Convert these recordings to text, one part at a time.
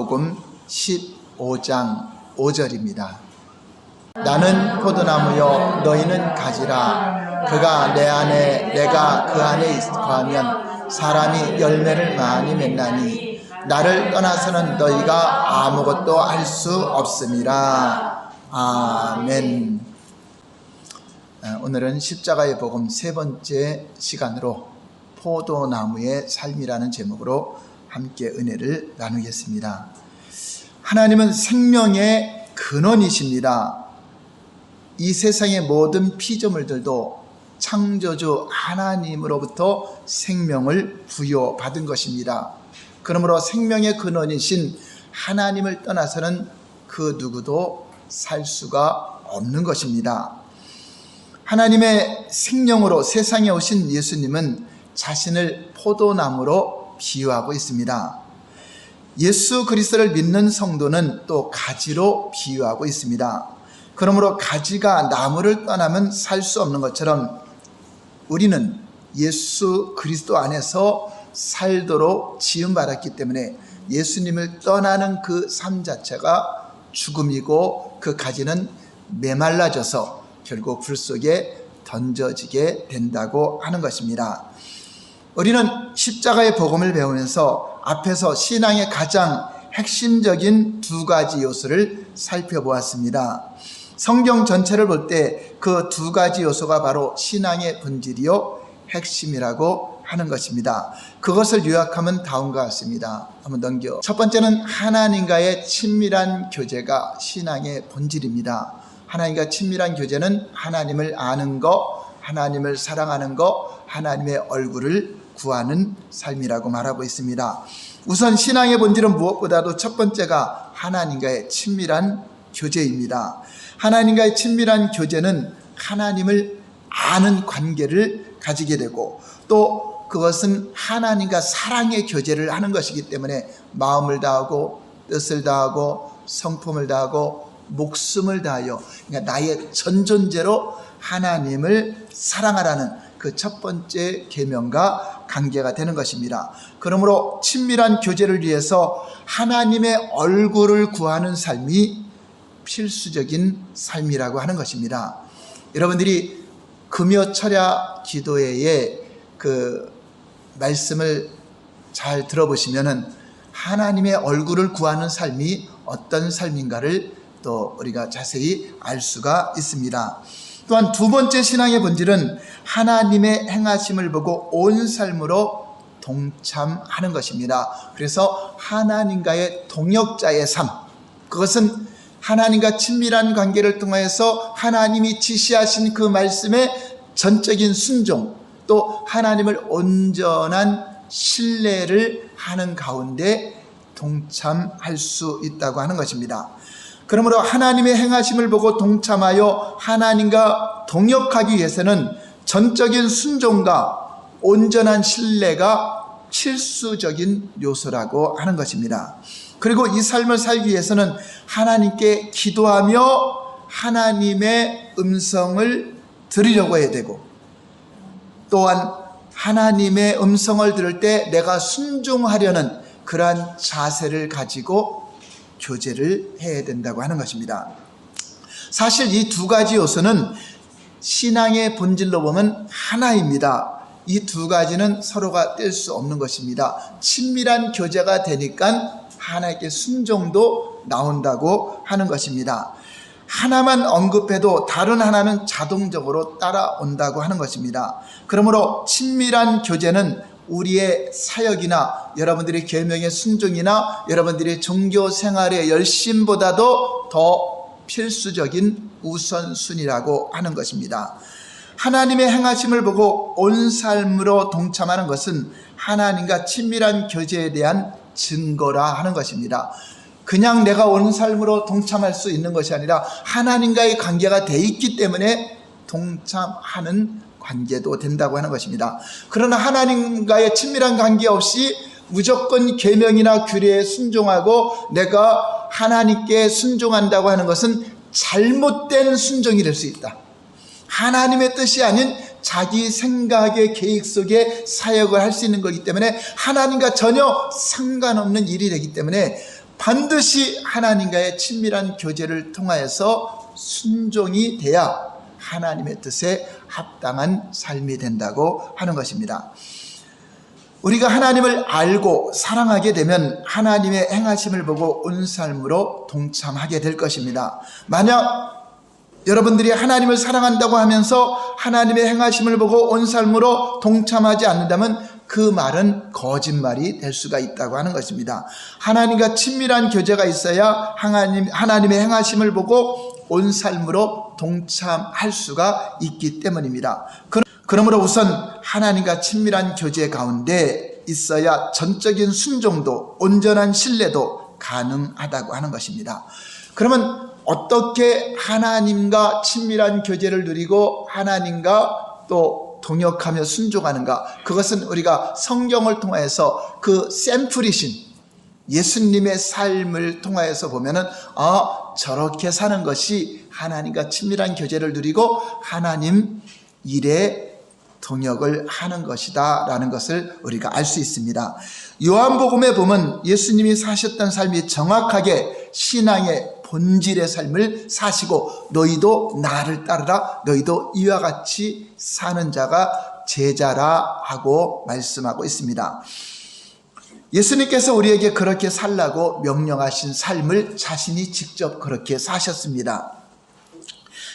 누가복음 15장 5절입니다. 나는 포도나무요 너희는 가지라. 그가 내 안에 내가 그 안에 거하면 사람이 열매를 많이 맺나니 나를 떠나서는 너희가 아무것도 할 수 없음이라. 아멘. 오늘은 십자가의 복음 세 번째 시간으로 포도나무의 삶이라는 제목으로 함께 은혜를 나누겠습니다. 하나님은 생명의 근원이십니다. 이 세상의 모든 피조물들도 창조주 하나님으로부터 생명을 부여받은 것입니다. 그러므로 생명의 근원이신 하나님을 떠나서는 그 누구도 살 수가 없는 것입니다. 하나님의 생명으로 세상에 오신 예수님은 자신을 포도나무로 비유하고 있습니다. 예수 그리스도를 믿는 성도는 또 가지로 비유하고 있습니다. 그러므로 가지가 나무를 떠나면 살 수 없는 것처럼 우리는 예수 그리스도 안에서 살도록 지음받았기 때문에 예수님을 떠나는 그 삶 자체가 죽음이고 그 가지는 메말라져서 결국 불 속에 던져지게 된다고 하는 것입니다. 우리는 십자가의 복음을 배우면서 앞에서 신앙의 가장 핵심적인 두 가지 요소를 살펴보았습니다. 성경 전체를 볼 때 그 두 가지 요소가 바로 신앙의 본질이요 핵심이라고 하는 것입니다. 그것을 요약하면 다음과 같습니다. 한번 넘겨. 첫 번째는 하나님과의 친밀한 교제가 신앙의 본질입니다. 하나님과 친밀한 교제는 하나님을 아는 것, 하나님을 사랑하는 것, 하나님의 얼굴을 구하는 삶이라고 말하고 있습니다. 우선 신앙의 본질은 무엇보다도 첫 번째가 하나님과의 친밀한 교제입니다. 하나님과의 친밀한 교제는 하나님을 아는 관계를 가지게 되고 또 그것은 하나님과 사랑의 교제를 하는 것이기 때문에 마음을 다하고 뜻을 다하고 성품을 다하고 목숨을 다하여 그러니까 나의 전 존재로 하나님을 사랑하라는 그 첫 번째 계명과 관계가 되는 것입니다. 그러므로 친밀한 교제를 위해서 하나님의 얼굴을 구하는 삶이 필수적인 삶이라고 하는 것입니다. 여러분들이 금요 철야 기도회의 그 말씀을 잘 들어보시면은 하나님의 얼굴을 구하는 삶이 어떤 삶인가를 또 우리가 자세히 알 수가 있습니다. 또한 두 번째 신앙의 본질은 하나님의 행하심을 보고 온 삶으로 동참하는 것입니다. 그래서 하나님과의 동역자의 삶, 그것은 하나님과 친밀한 관계를 통해서 하나님이 지시하신 그 말씀의 전적인 순종, 또 하나님을 온전한 신뢰를 하는 가운데 동참할 수 있다고 하는 것입니다. 그러므로 하나님의 행하심을 보고 동참하여 하나님과 동역하기 위해서는 전적인 순종과 온전한 신뢰가 필수적인 요소라고 하는 것입니다. 그리고 이 삶을 살기 위해서는 하나님께 기도하며 하나님의 음성을 들으려고 해야 되고 또한 하나님의 음성을 들을 때 내가 순종하려는 그러한 자세를 가지고 교제를 해야 된다고 하는 것입니다. 사실 이 두 가지 요소는 신앙의 본질로 보면 하나입니다. 이 두 가지는 서로가 뗄 수 없는 것입니다. 친밀한 교제가 되니까 하나님께 순종도 나온다고 하는 것입니다. 하나만 언급해도 다른 하나는 자동적으로 따라온다고 하는 것입니다. 그러므로 친밀한 교제는 우리의 사역이나 여러분들의 계명의 순종이나 여러분들의 종교 생활의 열심보다도 더 필수적인 우선순위라고 하는 것입니다. 하나님의 행하심을 보고 온 삶으로 동참하는 것은 하나님과 친밀한 교제에 대한 증거라 하는 것입니다. 그냥 내가 온 삶으로 동참할 수 있는 것이 아니라 하나님과의 관계가 돼 있기 때문에 동참하는 관계도 된다고 하는 것입니다. 그러나 하나님과의 친밀한 관계 없이 무조건 계명이나 규례에 순종하고 내가 하나님께 순종한다고 하는 것은 잘못된 순종이 될 수 있다. 하나님의 뜻이 아닌 자기 생각의 계획 속에 사역을 할 수 있는 거기 때문에 하나님과 전혀 상관없는 일이 되기 때문에 반드시 하나님과의 친밀한 교제를 통하여서 순종이 돼야 하나님의 뜻에 합당한 삶이 된다고 하는 것입니다. 우리가 하나님을 알고 사랑하게 되면 하나님의 행하심을 보고 온 삶으로 동참하게 될 것입니다. 만약 여러분들이 하나님을 사랑한다고 하면서 하나님의 행하심을 보고 온 삶으로 동참하지 않는다면 그 말은 거짓말이 될 수가 있다고 하는 것입니다. 하나님과 친밀한 교제가 있어야 하나님의 행하심을 보고 온 삶으로 동참할 수가 있기 때문입니다. 그러므로 우선 하나님과 친밀한 교제 가운데 있어야 전적인 순종도 온전한 신뢰도 가능하다고 하는 것입니다. 그러면 어떻게 하나님과 친밀한 교제를 누리고 하나님과 또 동역하며 순종하는가? 그것은 우리가 성경을 통해서 그 샘플이신 예수님의 삶을 통하여서 보면은 저렇게 사는 것이 하나님과 친밀한 교제를 누리고 하나님 일에 동역을 하는 것이다 라는 것을 우리가 알 수 있습니다. 요한복음에 보면 예수님이 사셨던 삶이 정확하게 신앙의 본질의 삶을 사시고 너희도 나를 따르라, 너희도 이와 같이 사는 자가 제자라 하고 말씀하고 있습니다. 예수님께서 우리에게 그렇게 살라고 명령하신 삶을 자신이 직접 그렇게 사셨습니다.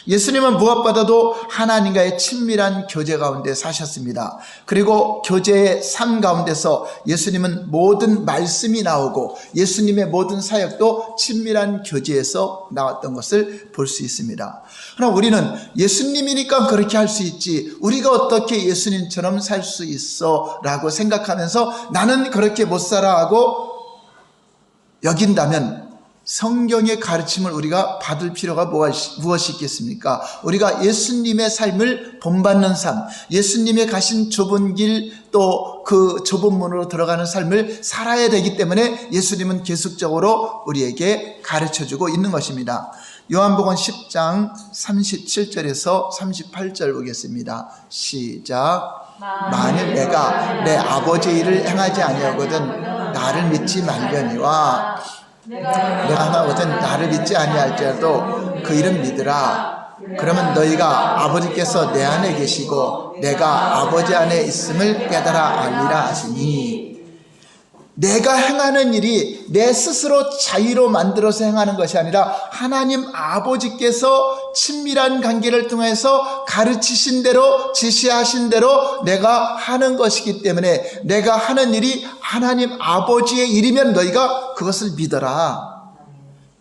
예수님은 무엇보다도 하나님과의 친밀한 교제 가운데 사셨습니다. 그리고 교제의 삶 가운데서 예수님은 모든 말씀이 나오고 예수님의 모든 사역도 친밀한 교제에서 나왔던 것을 볼 수 있습니다. 그러나 우리는 예수님이니까 그렇게 할 수 있지, 우리가 어떻게 예수님처럼 살 수 있어 라고 생각하면서 나는 그렇게 못 살아 하고 여긴다면 성경의 가르침을 우리가 받을 필요가 무엇이 있겠습니까? 우리가 예수님의 삶을 본받는 삶, 예수님의 가신 좁은 길, 또 그 좁은 문으로 들어가는 삶을 살아야 되기 때문에 예수님은 계속적으로 우리에게 가르쳐주고 있는 것입니다. 요한복음 10장 37절에서 38절 보겠습니다. 시작. 만일 내가 내 아버지의 일을 행하지 아니하거든 나를 믿지 말려니와 내가 하거든 나를 믿지 아니할지라도 그 일은 믿으라. 그러면 너희가 아버지께서 내 안에 계시고 내가 아버지 안에 있음을 깨달아 알리라 하시니, 내가 행하는 일이 내 스스로 자유로 만들어서 행하는 것이 아니라 하나님 아버지께서 친밀한 관계를 통해서 가르치신 대로 지시하신 대로 내가 하는 것이기 때문에 내가 하는 일이 하나님 아버지의 일이면 너희가 그것을 믿어라,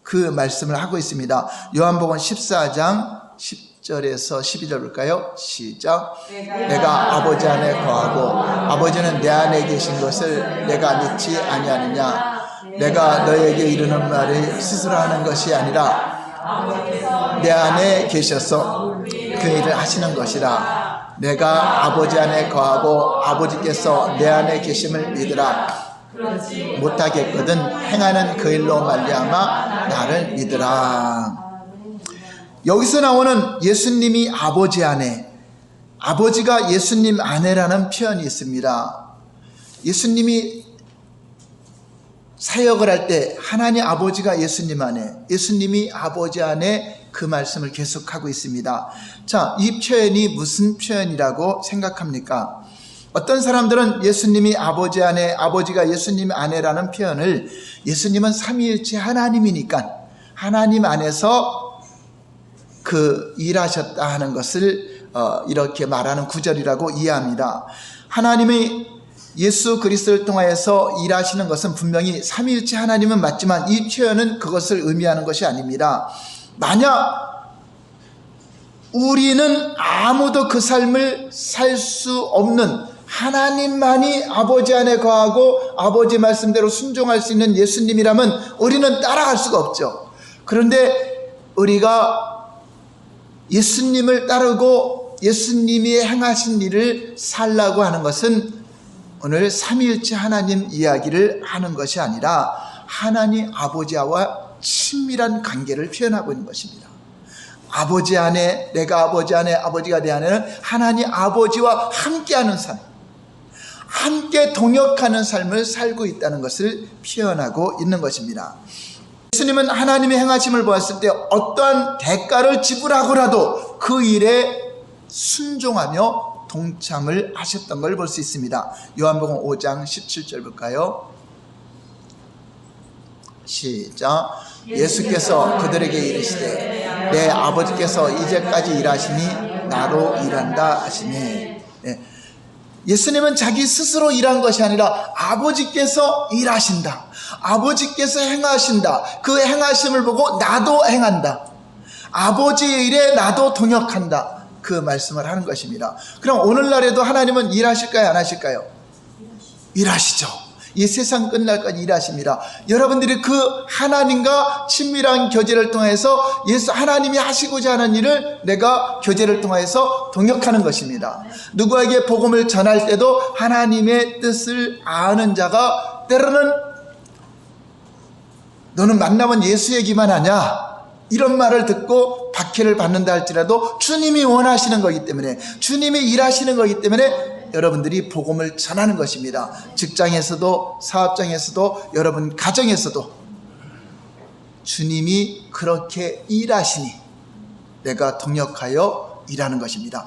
그 말씀을 하고 있습니다. 요한복음 14장 10절에서 12절 볼까요? 시작. 내가 아버지 안에 거하고 아버지는 내 안에 계신 것을 내가 믿지 아니하느냐? 내가 너에게 이르는 말을 스스로 하는 것이 아니라 내 안에 계셔서 그 일을 하시는 것이라. 내가 아버지 안에 거하고 아버지께서 내 안에 계심을 믿으라. 못하겠거든 행하는 그 일로 말미암아 나를 믿으라. 여기서 나오는 예수님이 아버지 안에, 아버지가 예수님 안에라는 표현이 있습니다. 예수님이 사역을 할 때 하나님 아버지가 예수님 안에, 예수님이 아버지 안에 그 말씀을 계속하고 있습니다. 자, 이 표현이 무슨 표현이라고 생각합니까? 어떤 사람들은 예수님이 아버지 안에, 아버지가 예수님 안에라는 표현을 예수님은 삼위일체 하나님이니까 하나님 안에서 그 일하셨다 하는 것을 이렇게 말하는 구절이라고 이해합니다. 하나님이 예수 그리스도를 통하여서 일하시는 것은 분명히 삼위일체 하나님은 맞지만 이 표현은 그것을 의미하는 것이 아닙니다. 만약 우리는 아무도 그 삶을 살 수 없는 하나님만이 아버지 안에 거하고 아버지 말씀대로 순종할 수 있는 예수님이라면 우리는 따라갈 수가 없죠. 그런데 우리가 예수님을 따르고 예수님이 행하신 일을 살라고 하는 것은 오늘 삼위일체 하나님 이야기를 하는 것이 아니라 하나님 아버지와 친밀한 관계를 표현하고 있는 것입니다. 아버지 안에, 내가 아버지 안에, 아버지가 내 안에는 하나님 아버지와 함께하는 삶, 함께 동역하는 삶을 살고 있다는 것을 표현하고 있는 것입니다. 예수님은 하나님의 행하심을 보았을 때 어떠한 대가를 지불하고라도 그 일에 순종하며 동참을 하셨던 걸 볼 수 있습니다. 요한복음 5장 17절 볼까요? 시작. 예수께서 그들에게 이르시되 내 아버지께서 이제까지 일하시니 나로 일한다 하시니. 예수님은 자기 스스로 일한 것이 아니라 아버지께서 일하신다, 아버지께서 행하신다, 그 행하심을 보고 나도 행한다, 아버지의 일에 나도 동역한다, 그 말씀을 하는 것입니다. 그럼 오늘날에도 하나님은 일하실까요, 안 하실까요? 일하시죠. 이 세상 끝날까지 일하십니다. 여러분들이 그 하나님과 친밀한 교제를 통해서 하나님이 하시고자 하는 일을 내가 교제를 통해서 동역하는 것입니다. 누구에게 복음을 전할 때도 하나님의 뜻을 아는 자가 때로는 너는 만나면 예수 얘기만 하냐, 이런 말을 듣고 박해를 받는다 할지라도 주님이 원하시는 거기 때문에, 주님이 일하시는 거기 때문에 여러분들이 복음을 전하는 것입니다. 직장에서도, 사업장에서도, 여러분 가정에서도 주님이 그렇게 일하시니 내가 동역하여 일하는 것입니다.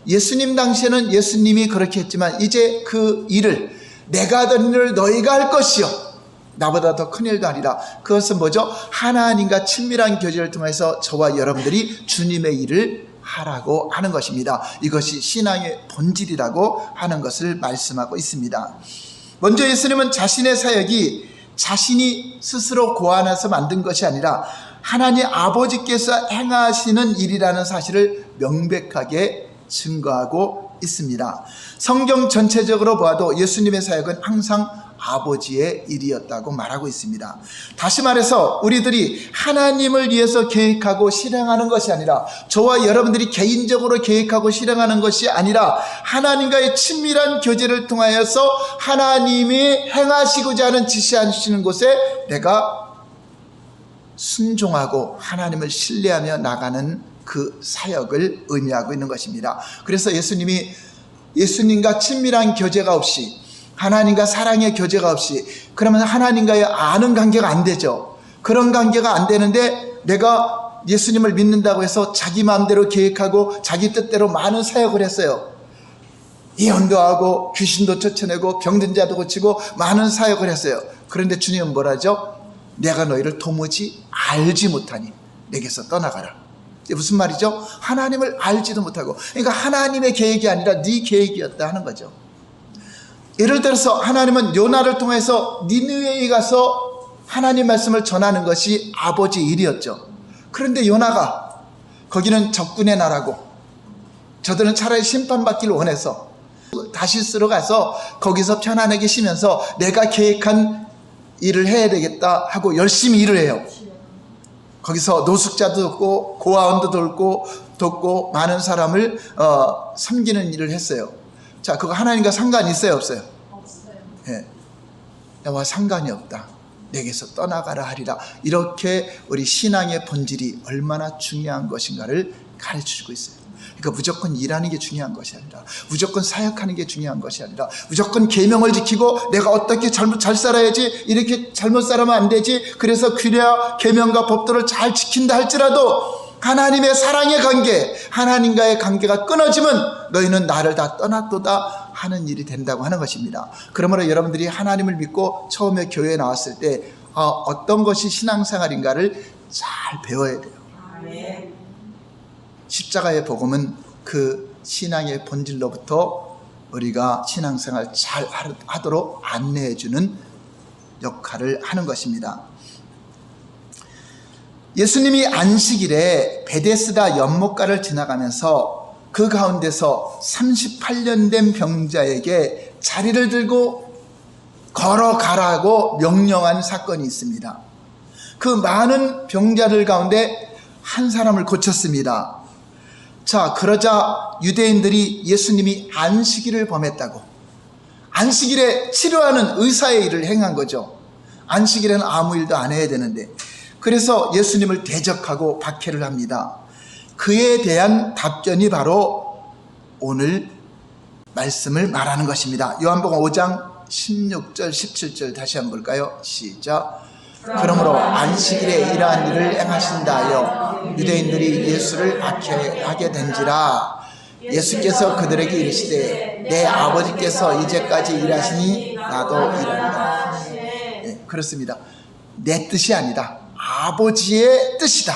예수님 당시에는 예수님이 그렇게 했지만 이제 그 일을, 내가 하던 일을 너희가 할 것이요, 나보다 더 큰 일도 아니라, 그것은 뭐죠? 하나님과 친밀한 교제를 통해서 저와 여러분들이 주님의 일을 하라고 하는 것입니다. 이것이 신앙의 본질이라고 하는 것을 말씀하고 있습니다. 먼저 예수님은 자신의 사역이 자신이 스스로 고안해서 만든 것이 아니라 하나님 아버지께서 행하시는 일이라는 사실을 명백하게 증거하고 있습니다. 성경 전체적으로 보아도 예수님의 사역은 항상 아버지의 일이었다고 말하고 있습니다. 다시 말해서 우리들이 하나님을 위해서 계획하고 실행하는 것이 아니라, 저와 여러분들이 개인적으로 계획하고 실행하는 것이 아니라 하나님과의 친밀한 교제를 통하여서 하나님이 행하시고자 하는 지시하시는 곳에 내가 순종하고 하나님을 신뢰하며 나가는 그 사역을 의미하고 있는 것입니다. 그래서 예수님이 예수님과 친밀한 교제가 없이, 하나님과 사랑의 교제가 없이, 그러면 하나님과의 아는 관계가 안 되죠. 그런 관계가 안 되는데 내가 예수님을 믿는다고 해서 자기 마음대로 계획하고 자기 뜻대로 많은 사역을 했어요. 예언도 하고 귀신도 쫓아내고 병든 자도 고치고 많은 사역을 했어요. 그런데 주님은 뭐라죠? 내가 너희를 도무지 알지 못하니 내게서 떠나가라. 무슨 말이죠? 하나님을 알지도 못하고, 그러니까 하나님의 계획이 아니라 네 계획이었다 하는 거죠. 예를 들어서 하나님은 요나를 통해서 니느웨에 가서 하나님 말씀을 전하는 것이 아버지 일이었죠. 그런데 요나가, 거기는 적군의 나라고 저들은 차라리 심판받기를 원해서 다시스로 가서 거기서 편안하게 쉬면서 내가 계획한 일을 해야 되겠다 하고 열심히 일을 해요. 거기서 노숙자도 돕고 고아원도 돕고 많은 사람을 섬기는 일을 했어요. 자, 그거 하나님과 상관이 있어요, 없어요? 없어요. 예. 나와 상관이 없다. 내게서 떠나가라 하리라. 이렇게 우리 신앙의 본질이 얼마나 중요한 것인가를 가르쳐주고 있어요. 그러니까 무조건 일하는 게 중요한 것이 아니라, 무조건 사역하는 게 중요한 것이 아니라, 무조건 계명을 지키고 내가 어떻게 잘 살아야지, 이렇게 잘못 살아면 안 되지, 그래서 그래야 계명과 법도를 잘 지킨다 할지라도 하나님의 사랑의 관계, 하나님과의 관계가 끊어지면 너희는 나를 다 떠났도다 하는 일이 된다고 하는 것입니다. 그러므로 여러분들이 하나님을 믿고 처음에 교회에 나왔을 때 어떤 것이 신앙생활인가를 잘 배워야 돼요. 십자가의 복음은 그 신앙의 본질로부터 우리가 신앙생활 잘 하도록 안내해 주는 역할을 하는 것입니다. 예수님이 안식일에 베데스다 연못가를 지나가면서 그 가운데서 38년 된 병자에게 자리를 들고 걸어가라고 명령한 사건이 있습니다. 그 많은 병자들 가운데 한 사람을 고쳤습니다. 자, 그러자 유대인들이 예수님이 안식일을 범했다고, 안식일에 치료하는 의사의 일을 행한 거죠. 안식일에는 아무 일도 안 해야 되는데, 그래서 예수님을 대적하고 박해를 합니다. 그에 대한 답변이 바로 오늘 말씀을 말하는 것입니다. 요한복음 5장 16절 17절 다시 한번 볼까요? 시작. 그러므로 안식일에 이러한 일을 행하신다 하여 유대인들이 예수를 박해하게 된지라. 예수께서 그들에게 이르시되 내 아버지께서 이제까지 일하시니 나도 일한다. 네, 그렇습니다. 내 뜻이 아니다. 아버지의 뜻이다.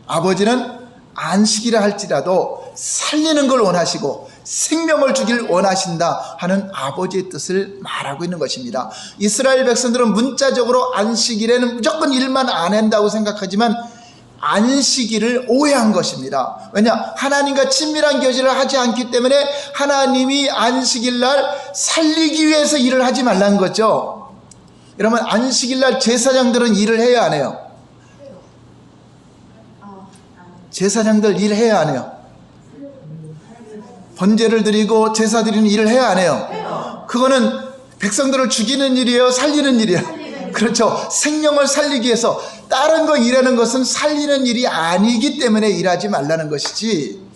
아버지는 안식이라 할지라도 살리는 걸 원하시고 생명을 주길 원하신다 하는 아버지의 뜻을 말하고 있는 것입니다. 이스라엘 백성들은 문자적으로 안식일에는 무조건 일만 안 한다고 생각하지만 안식일을 오해한 것입니다. 왜냐? 하나님과 친밀한 교제를 하지 않기 때문에 하나님이 안식일날 살리기 위해서 일을 하지 말라는 거죠. 여러분, 안식일날 제사장들은 일을 해야 안 해요? 제사장들 일해야 안 해요? 번제를 드리고 제사 드리는 일을 해야 안 해요? 그거는 백성들을 죽이는 일이에요? 살리는 일이에요? 그렇죠. 생명을 살리기 위해서 다른 거 일하는 것은 살리는 일이 아니기 때문에 일하지 말라는 것이지,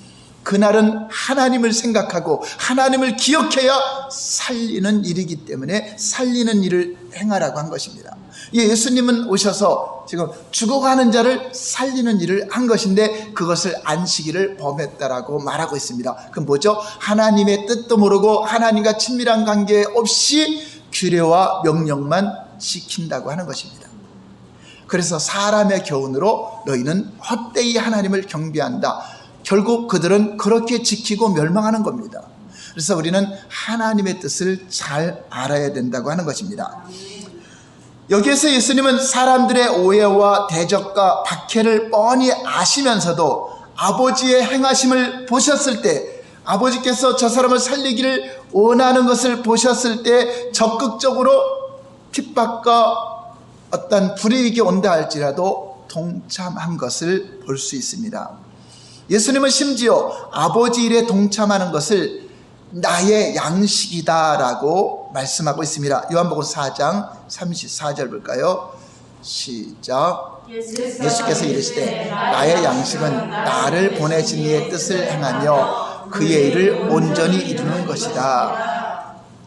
그날은 하나님을 생각하고 하나님을 기억해야 살리는 일이기 때문에 살리는 일을 행하라고 한 것입니다. 예수님은 오셔서 지금 죽어가는 자를 살리는 일을 한 것인데 그것을 안식일을 범했다라고 말하고 있습니다. 그럼 뭐죠? 하나님의 뜻도 모르고 하나님과 친밀한 관계 없이 규례와 명령만 지킨다고 하는 것입니다. 그래서 사람의 교훈으로 너희는 헛되이 하나님을 경배한다. 결국 그들은 그렇게 지키고 멸망하는 겁니다. 그래서 우리는 하나님의 뜻을 잘 알아야 된다고 하는 것입니다. 여기에서 예수님은 사람들의 오해와 대적과 박해를 뻔히 아시면서도 아버지의 행하심을 보셨을 때, 아버지께서 저 사람을 살리기를 원하는 것을 보셨을 때 적극적으로 핍박과 어떤 불이익이 온다 할지라도 동참한 것을 볼 수 있습니다. 예수님은 심지어 아버지 일에 동참하는 것을 나의 양식이다라고 말씀하고 있습니다. 요한복음 4장 34절 볼까요? 시작. 예수께서 이르시되 나의 양식은 나를 보내신 이의 뜻을 행하며 그의 일을 온전히 이루는 것이다.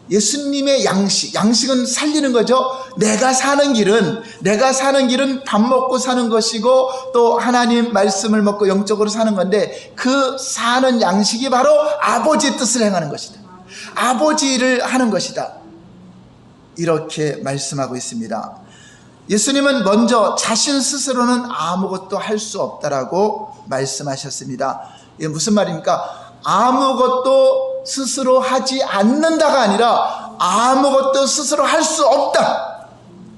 예수님의 양식은 살리는 거죠. 내가 사는 길은 밥 먹고 사는 것이고 또 하나님 말씀을 먹고 영적으로 사는 건데, 그 사는 양식이 바로 아버지의 뜻을 행하는 것이다. 아버지 일을 하는 것이다. 이렇게 말씀하고 있습니다. 예수님은 먼저 자신 스스로는 아무것도 할 수 없다라고 말씀하셨습니다. 이게 무슨 말입니까? 아무것도 스스로 하지 않는다가 아니라 아무것도 스스로 할 수 없다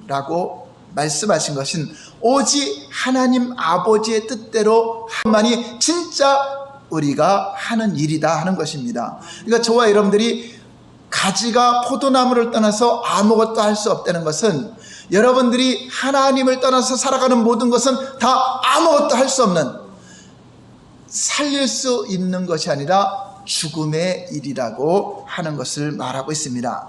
라고 말씀하신 것은 오직 하나님 아버지의 뜻대로 한만이 진짜 우리가 하는 일이다 하는 것입니다. 그러니까 저와 여러분들이 가지가 포도나무를 떠나서 아무것도 할 수 없다는 것은, 여러분들이 하나님을 떠나서 살아가는 모든 것은 다 아무것도 할 수 없는, 살릴 수 있는 것이 아니라 죽음의 일이라고 하는 것을 말하고 있습니다.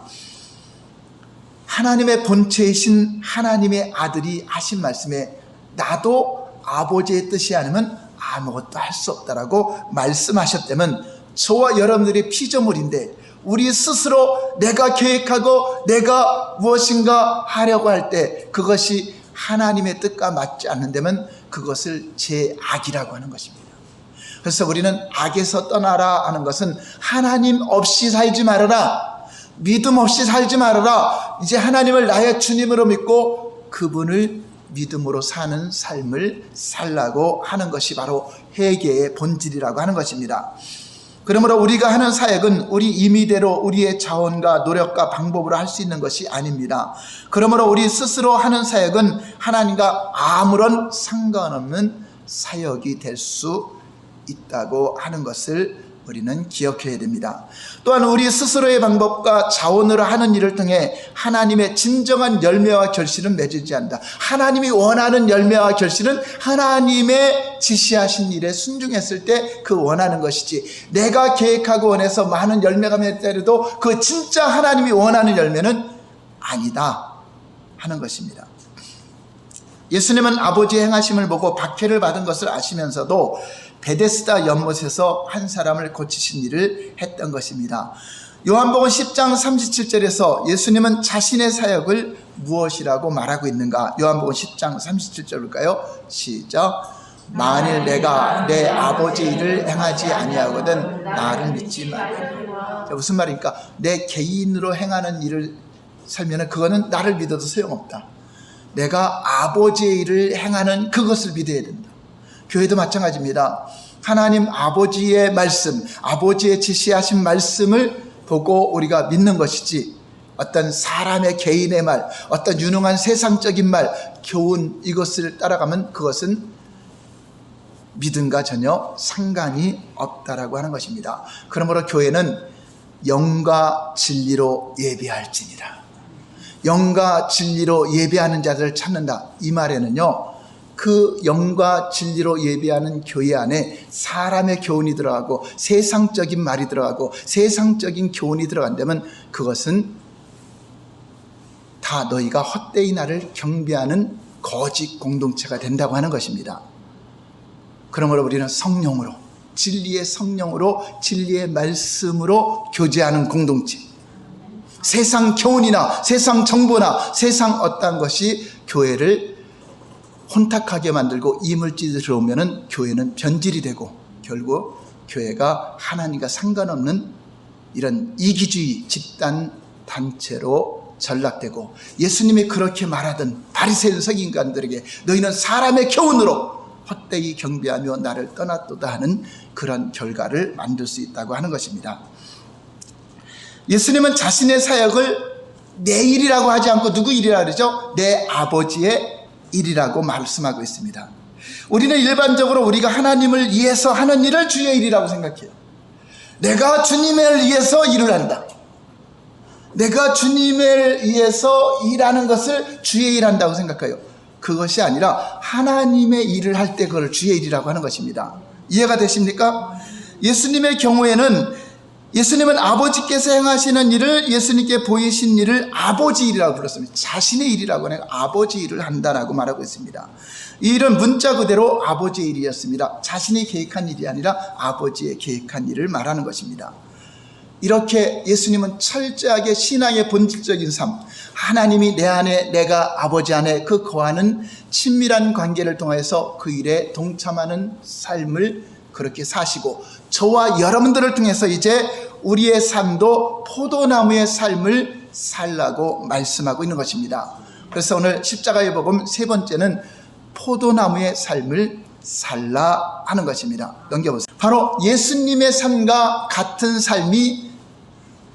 하나님의 본체이신 하나님의 아들이 하신 말씀에 나도 아버지의 뜻이 아니면 아무것도 할 수 없다라고 말씀하셨다면, 저와 여러분들의 피조물인데 우리 스스로 내가 계획하고 내가 무엇인가 하려고 할 때 그것이 하나님의 뜻과 맞지 않는다면 그것을 제악이라고 하는 것입니다. 그래서 우리는 악에서 떠나라 하는 것은 하나님 없이 살지 말아라, 믿음 없이 살지 말아라, 이제 하나님을 나의 주님으로 믿고 그분을 믿음으로 사는 삶을 살라고 하는 것이 바로 회개의 본질이라고 하는 것입니다. 그러므로 우리가 하는 사역은 우리 임의대로 우리의 자원과 노력과 방법으로 할 수 있는 것이 아닙니다. 그러므로 우리 스스로 하는 사역은 하나님과 아무런 상관없는 사역이 될 수 있다고 하는 것을 우리는 기억해야 됩니다. 또한 우리 스스로의 방법과 자원으로 하는 일을 통해 하나님의 진정한 열매와 결실은 맺지 않는다. 하나님이 원하는 열매와 결실은 하나님의 지시하신 일에 순종했을 때 그 원하는 것이지, 내가 계획하고 원해서 많은 열매가 맺더라도 그 진짜 하나님이 원하는 열매는 아니다 하는 것입니다. 예수님은 아버지의 행하심을 보고 박해를 받은 것을 아시면서도 베데스다 연못에서 한 사람을 고치신 일을 했던 것입니다. 요한복음 10장 37절에서 예수님은 자신의 사역을 무엇이라고 말하고 있는가? 요한복음 10장 37절 볼까요? 시작. 만일 내가 내 아버지 일을 행하지 아니하거든 나를 믿지 말라. 무슨 말입니까? 내 개인으로 행하는 일을 살면 그거는 나를 믿어도 소용없다. 내가 아버지의 일을 행하는 그것을 믿어야 된다. 교회도 마찬가지입니다. 하나님 아버지의 말씀, 아버지의 지시하신 말씀을 보고 우리가 믿는 것이지, 어떤 사람의 개인의 말, 어떤 유능한 세상적인 말, 교훈, 이것을 따라가면 그것은 믿음과 전혀 상관이 없다라고 하는 것입니다. 그러므로 교회는 영과 진리로 예배할지니라. 영과 진리로 예배하는 자들을 찾는다. 이 말에는요, 그 영과 진리로 예배하는 교회 안에 사람의 교훈이 들어가고 세상적인 말이 들어가고 세상적인 교훈이 들어간다면 그것은 다 너희가 헛되이 나를 경배하는 거짓 공동체가 된다고 하는 것입니다. 그러므로 우리는 성령으로, 진리의 성령으로, 진리의 말씀으로 교제하는 공동체, 세상 교훈이나 세상 정보나 세상 어떠한 것이 교회를 혼탁하게 만들고 이물질이 들어오면 교회는 변질이 되고 결국 교회가 하나님과 상관없는 이런 이기주의 집단 단체로 전락되고, 예수님이 그렇게 말하던 바리새인 서기관들에게 너희는 사람의 교훈으로 헛되이 경배하며 나를 떠났도다 하는 그런 결과를 만들 수 있다고 하는 것입니다. 예수님은 자신의 사역을 내 일이라고 하지 않고 누구 일이라고 그러죠? 내 아버지의 일이라고 말씀하고 있습니다. 우리는 일반적으로 우리가 하나님을 위해서 하는 일을 주의 일이라고 생각해요. 내가 주님을 위해서 일을 한다. 내가 주님을 위해서 일하는 것을 주의 일한다고 생각해요. 그것이 아니라 하나님의 일을 할 때 그걸 주의 일이라고 하는 것입니다. 이해가 되십니까? 예수님의 경우에는 예수님은 아버지께서 행하시는 일을, 예수님께 보이신 일을 아버지 일이라고 불렀습니다. 자신의 일이라고 하는 아버지 일을 한다라고 말하고 있습니다. 이 일은 문자 그대로 아버지의 일이었습니다. 자신이 계획한 일이 아니라 아버지의 계획한 일을 말하는 것입니다. 이렇게 예수님은 철저하게 신앙의 본질적인 삶, 하나님이 내 안에, 내가 아버지 안에 그 거하는 친밀한 관계를 통해서 그 일에 동참하는 삶을 그렇게 사시고, 저와 여러분들을 통해서 이제 우리의 삶도 포도나무의 삶을 살라고 말씀하고 있는 것입니다. 그래서 오늘 십자가의 복음 세 번째는 포도나무의 삶을 살라 하는 것입니다. 넘겨보세요. 바로 예수님의 삶과 같은 삶이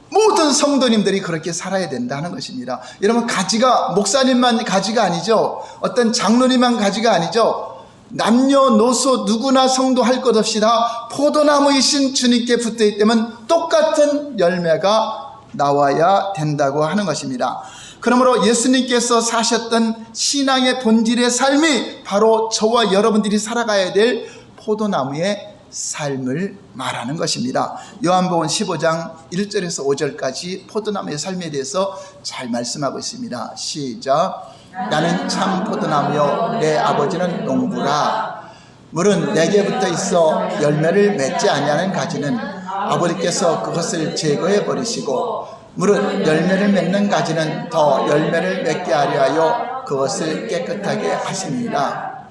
모든 성도님들이 그렇게 살아야 된다는 것입니다. 여러분, 가지가 목사님만 가지가 아니죠. 어떤 장로님만 가지가 아니죠. 남녀노소 누구나 성도 할 것 없이 다 포도나무이신 주님께 붙어있다면 똑같은 열매가 나와야 된다고 하는 것입니다. 그러므로 예수님께서 사셨던 신앙의 본질의 삶이 바로 저와 여러분들이 살아가야 될 포도나무의 삶을 말하는 것입니다. 요한복음 15장 1절에서 5절까지 포도나무의 삶에 대해서 잘 말씀하고 있습니다. 시작. 나는 참 포도나무요 내 아버지는 농부라. 물은 내게 붙어 있어 열매를 맺지 아니하는 가지는 아버지께서 그것을 제거해 버리시고, 물은 열매를 맺는 가지는 더 열매를 맺게 하려 하여 그것을 깨끗하게 하십니다.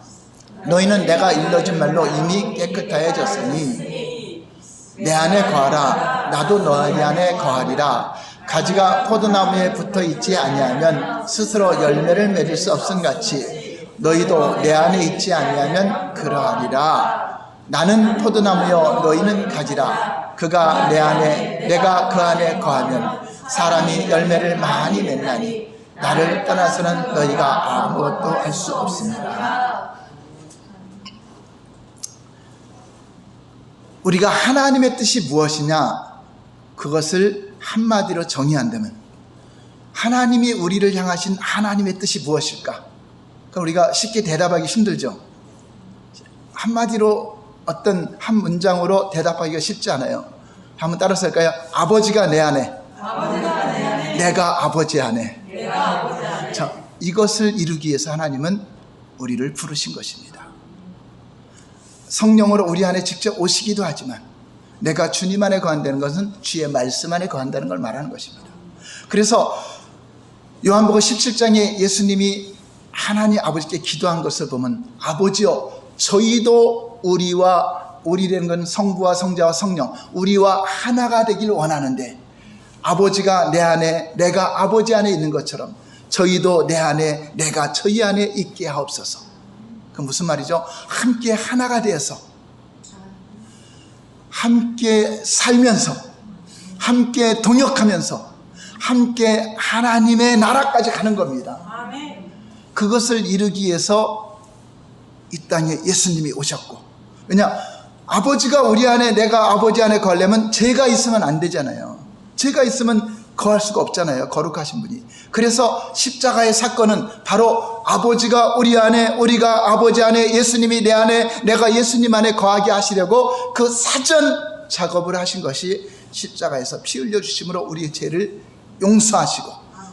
너희는 내가 일러준 말로 이미 깨끗하여졌으니 내 안에 거하라. 나도 너희 안에 거하리라. 가지가 포도나무에 붙어 있지 아니하면 스스로 열매를 맺을 수 없음 같이 너희도 내 안에 있지 아니하면 그러하리라. 나는 포도나무요 너희는 가지라. 그가 내 안에 내가 그 안에 거하면 사람이 열매를 많이 맺나니 나를 떠나서는 너희가 아무것도 할 수 없습니다. 우리가 하나님의 뜻이 무엇이냐, 그것을 한마디로 정의한다면 하나님이 우리를 향하신 하나님의 뜻이 무엇일까? 그럼 우리가 쉽게 대답하기 힘들죠. 한마디로 어떤 한 문장으로 대답하기가 쉽지 않아요. 한번 따라서 할까요? 아버지가 내 안에, 내가 아버지 안에. 자, 이것을 이루기 위해서 하나님은 우리를 부르신 것입니다. 성령으로 우리 안에 직접 오시기도 하지만 내가 주님 안에 거한다는 것은 주의 말씀 안에 거한다는 걸 말하는 것입니다. 그래서 요한복음 17장에 예수님이 하나님 아버지께 기도한 것을 보면 아버지여 저희도 우리라는 건 성부와 성자와 성령 우리와 하나가 되길 원하는데 아버지가 내 안에 내가 아버지 안에 있는 것처럼 저희도 내 안에 내가 저희 안에 있게 하옵소서. 그 무슨 말이죠? 함께 하나가 되어서 함께 살면서 함께 동역하면서 함께 하나님의 나라까지 가는 겁니다. 그것을 이루기 위해서 이 땅에 예수님이 오셨고, 왜냐 아버지가 우리 안에 내가 아버지 안에 거하려면 죄가 있으면 안 되잖아요. 죄가 있으면 거할 수가 없잖아요. 거룩하신 분이. 그래서 십자가의 사건은 바로 아버지가 우리 안에 우리가 아버지 안에 예수님이 내 안에 내가 예수님 안에 거하게 하시려고 그 사전 작업을 하신 것이 십자가에서 피 흘려 주심으로 우리의 죄를 용서하시고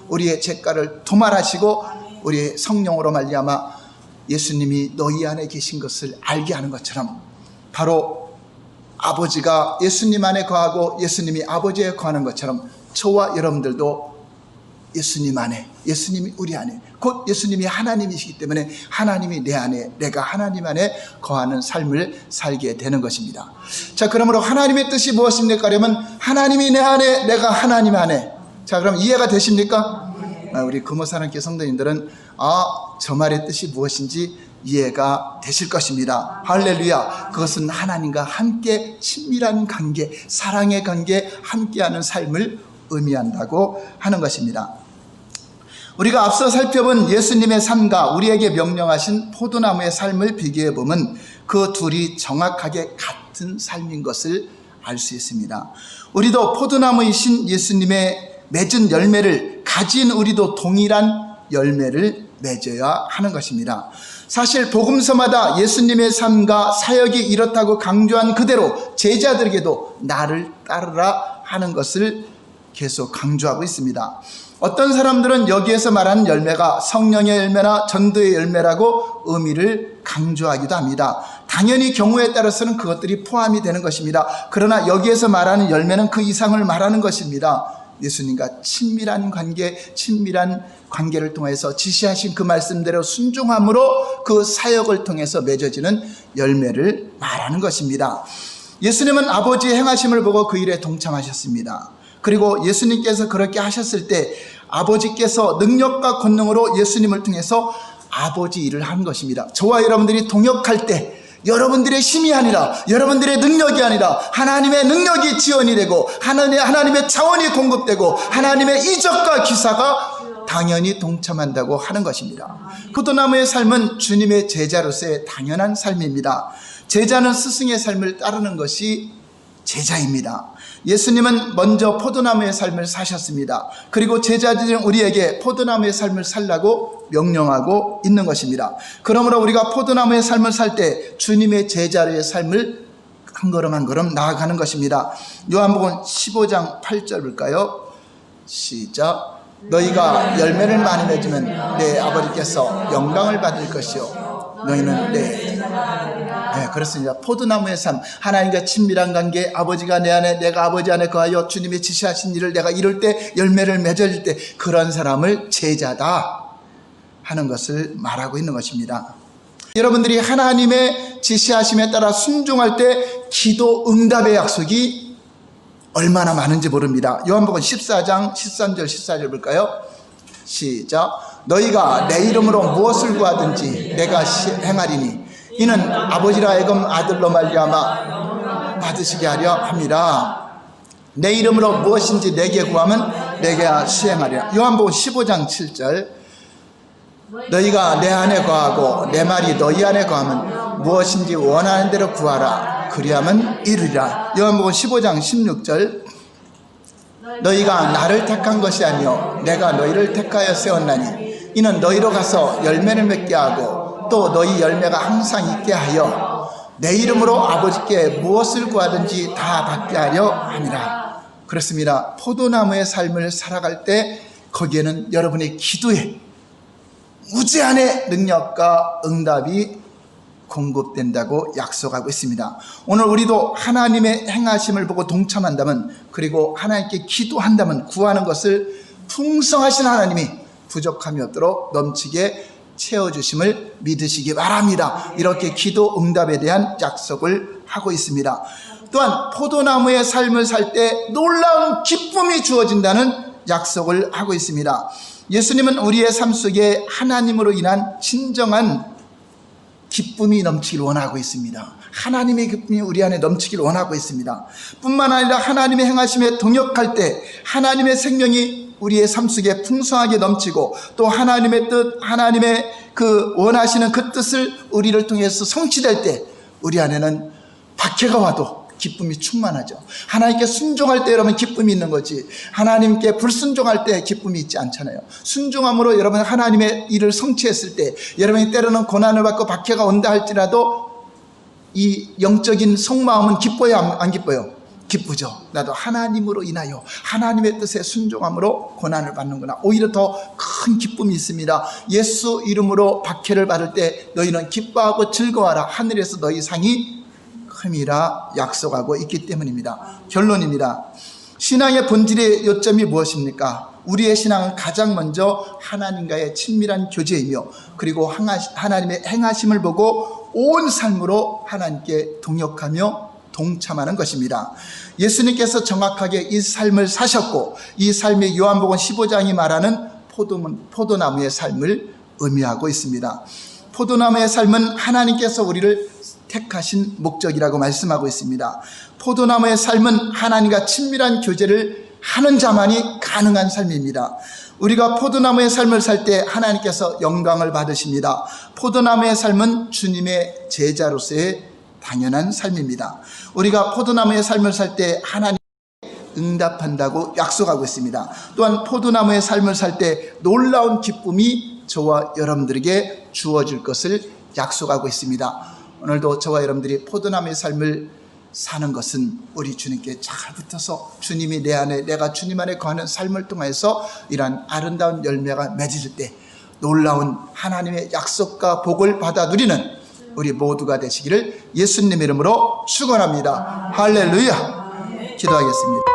우리의 죄가를 도말하시고 우리의 성령으로 말미암아 예수님이 너희 안에 계신 것을 알게 하는 것처럼 바로 아버지가 예수님 안에 거하고 예수님이 아버지에 거하는 것처럼 저와 여러분들도 예수님 안에, 예수님이 우리 안에, 곧 예수님이 하나님이시기 때문에 하나님이 내 안에, 내가 하나님 안에 거하는 삶을 살게 되는 것입니다. 자, 그러므로 하나님의 뜻이 무엇입니까? 그러면 하나님이 내 안에, 내가 하나님 안에. 자, 그럼 이해가 되십니까? 우리 금호사랑교회 성도님들은 저 말의 뜻이 무엇인지 이해가 되실 것입니다. 할렐루야. 그것은 하나님과 함께 친밀한 관계, 사랑의 관계, 함께하는 삶을 의미한다고 하는 것입니다. 우리가 앞서 살펴본 예수님의 삶과 우리에게 명령하신 포도나무의 삶을 비교해 보면 그 둘이 정확하게 같은 삶인 것을 알 수 있습니다. 우리도 포도나무이신 예수님의 맺은 열매를 가진 우리도 동일한 열매를 맺어야 하는 것입니다. 사실 복음서마다 예수님의 삶과 사역이 이렇다고 강조한 그대로 제자들에게도 나를 따르라 하는 것을 계속 강조하고 있습니다. 어떤 사람들은 여기에서 말하는 열매가 성령의 열매나 전도의 열매라고 의미를 강조하기도 합니다. 당연히 경우에 따라서는 그것들이 포함이 되는 것입니다. 그러나 여기에서 말하는 열매는 그 이상을 말하는 것입니다. 예수님과 친밀한 관계를 통해서 지시하신 그 말씀대로 순종함으로 그 사역을 통해서 맺어지는 열매를 말하는 것입니다. 예수님은 아버지의 행하심을 보고 그 일에 동참하셨습니다. 그리고 예수님께서 그렇게 하셨을 때 아버지께서 능력과 권능으로 예수님을 통해서 아버지 일을 한 것입니다. 저와 여러분들이 동역할 때 여러분들의 힘이 아니라 여러분들의 능력이 아니라 하나님의 능력이 지원이 되고 하나님의 자원이 공급되고 하나님의 이적과 기사가 당연히 동참한다고 하는 것입니다. 포도나무의 삶은 주님의 제자로서의 당연한 삶입니다. 제자는 스승의 삶을 따르는 것이 제자입니다. 예수님은 먼저 포도나무의 삶을 사셨습니다. 그리고 제자들은 우리에게 포도나무의 삶을 살라고 명령하고 있는 것입니다. 그러므로 우리가 포도나무의 삶을 살 때 주님의 제자로의 삶을 한 걸음 한 걸음 나아가는 것입니다. 요한복음 15장 8절 볼까요? 시작. 너희가 열매를 많이 맺으면 내 아버지께서 영광을 받을 것이요 너희는 네, 그렇습니다. 포도나무의 삶, 하나님과 친밀한 관계, 아버지가 내 안에 내가 아버지 안에 거하여 주님의 지시하신 일을 내가 이룰 때 열매를 맺을 때 그런 사람을 제자다 하는 것을 말하고 있는 것입니다. 여러분들이 하나님의 지시하심에 따라 순종할 때 기도 응답의 약속이 얼마나 많은지 모릅니다. 요한복음 14장 13절 14절 볼까요? 시작. 너희가 내 이름으로 무엇을 구하든지 내가 행하리니 이는 아버지라 하여금 아들로 말미암아 받으시게 하려 함이라. 내 이름으로 무엇인지 내게 구하면 내가 시행하리라. 요한복음 15장 7절. 너희가 내 안에 거하고 내 말이 너희 안에 거하면 무엇인지 원하는 대로 구하라. 그리하면 이루리라. 요한복음 15장 16절. 너희가 나를 택한 것이 아니요 내가 너희를 택하여 세웠나니 이는 너희로 가서 열매를 맺게 하고 또 너희 열매가 항상 있게 하여 내 이름으로 아버지께 무엇을 구하든지 다 받게 하려 함이라. 그렇습니다. 포도나무의 삶을 살아갈 때 거기에는 여러분의 기도에 무제한의 능력과 응답이 공급된다고 약속하고 있습니다. 오늘 우리도 하나님의 행하심을 보고 동참한다면, 그리고 하나님께 기도한다면 구하는 것을 풍성하신 하나님이 부족함이 없도록 넘치게 채워주심을 믿으시기 바랍니다. 이렇게 기도 응답에 대한 약속을 하고 있습니다. 또한 포도나무의 삶을 살 때 놀라운 기쁨이 주어진다는 약속을 하고 있습니다. 예수님은 우리의 삶 속에 하나님으로 인한 진정한 기쁨이 넘치길 원하고 있습니다. 하나님의 기쁨이 우리 안에 넘치길 원하고 있습니다. 뿐만 아니라 하나님의 행하심에 동역할 때 하나님의 생명이 우리의 삶 속에 풍성하게 넘치고, 또 하나님의 뜻, 하나님의 그 원하시는 그 뜻을 우리를 통해서 성취될 때 우리 안에는 박해가 와도 기쁨이 충만하죠. 하나님께 순종할 때 여러분 기쁨이 있는 거지, 하나님께 불순종할 때 기쁨이 있지 않잖아요. 순종함으로 여러분 하나님의 일을 성취했을 때, 여러분이 때로는 고난을 받고 박해가 온다 할지라도 이 영적인 속마음은 기뻐요, 안 기뻐요? 기쁘죠. 나도 하나님으로 인하여 하나님의 뜻에 순종함으로 고난을 받는구나. 오히려 더 큰 기쁨이 있습니다. 예수 이름으로 박해를 받을 때 너희는 기뻐하고 즐거워하라. 하늘에서 너희 상이 큼이라 약속하고 있기 때문입니다. 결론입니다. 신앙의 본질의 요점이 무엇입니까? 우리의 신앙은 가장 먼저 하나님과의 친밀한 교제이며, 그리고 하나님의 행하심을 보고 온 삶으로 하나님께 동역하며 동참하는 것입니다. 예수님께서 정확하게 이 삶을 사셨고, 이 삶이 요한복음 15장이 말하는 포도나무의 삶을 의미하고 있습니다. 포도나무의 삶은 하나님께서 우리를 택하신 목적이라고 말씀하고 있습니다. 포도나무의 삶은 하나님과 친밀한 교제를 하는 자만이 가능한 삶입니다. 우리가 포도나무의 삶을 살 때 하나님께서 영광을 받으십니다. 포도나무의 삶은 주님의 제자로서의 당연한 삶입니다. 우리가 포도나무의 삶을 살 때 하나님 응답한다고 약속하고 있습니다. 또한 포도나무의 삶을 살 때 놀라운 기쁨이 저와 여러분들에게 주어질 것을 약속하고 있습니다. 오늘도 저와 여러분들이 포도나무의 삶을 사는 것은 우리 주님께 잘 붙어서 주님이 내 안에, 내가 주님 안에 거하는 삶을 통해서 이러한 아름다운 열매가 맺어질 때 놀라운 하나님의 약속과 복을 받아 누리는 우리 모두가 되시기를 예수님 이름으로 축원합니다. 할렐루야. 기도하겠습니다.